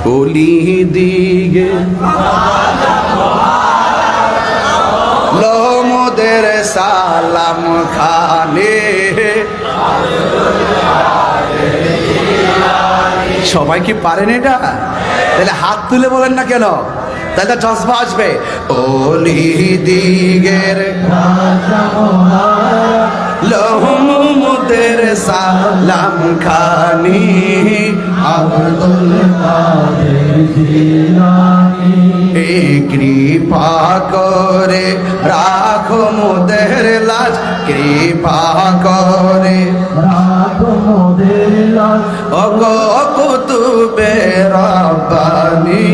ওলি দিগে লোমদের সালাম খানে। সবাই কি পারেন এটা? তাহলে হাত তুলে বলেন না কেন? তাহলে জজবা আসবে। ওলি দিগের লোমদের সালাম খানি আব্দুল কাদের জিলানী। কৃপা করে রাখো মোদের লাজ, কৃপা করে রাখো মোদের লাজ। ওগো কুতুবে রব্বানী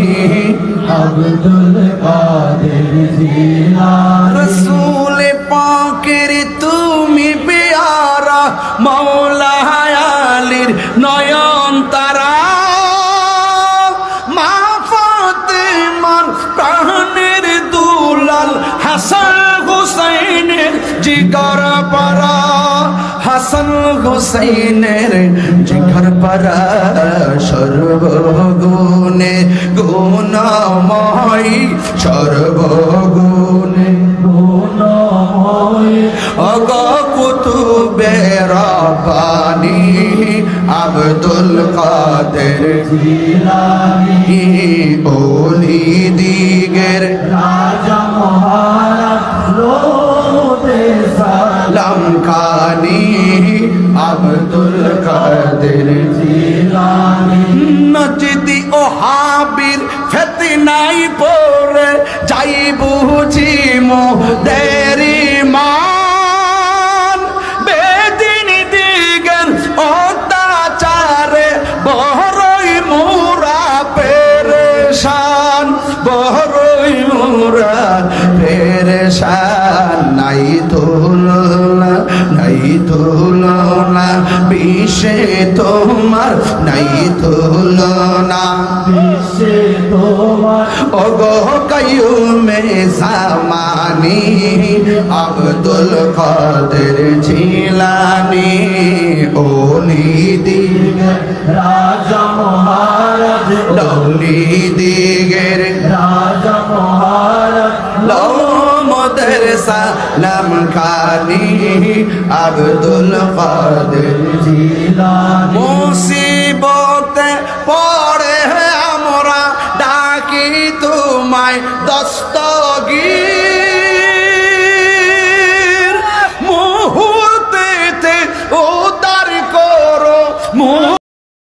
আব্দুল কাদের জিলানী। রসূল পাকের তুমি পেয়ারা, মৌলা আলীর নয়ন তারা। মা ফাতেমার প্রাণের দুলাল, হাসান হুসাইনের জিগর পারা। হাসান হুসাইনের জিগর পারা, সর্বগুণে গুণময়, সর্বগুণে গুণময়। ওগো কুতুবে রব্বানী আব্দুল কাদের জিলানী। ওলি দিগের রাজা মহারাজ, লোমদের সালাম খানি আব্দুল কাদের জিলানী। নজদি ও হাবির ফিতনায় পড়ে যাই বুঝি মোদের ঈমান। বেদিন দিগের অত্যাচারে বড়ই মোরা পেরেশান, বড়ই মোরা পেরেশান। নাই তুলনা, নাই তুলনা বিশ্বে তোমার, নাই তুলনা বিশ্বে তোমার। ওগো কাইয়ুমে জামানি আব্দুল কাদের জিলানী। ওলি দিগের রাজা মহারাজ, ওলি দিগের রাজা মহারাজ, লোমদের সালাম খানি আব্দুল কাদের জিলানী।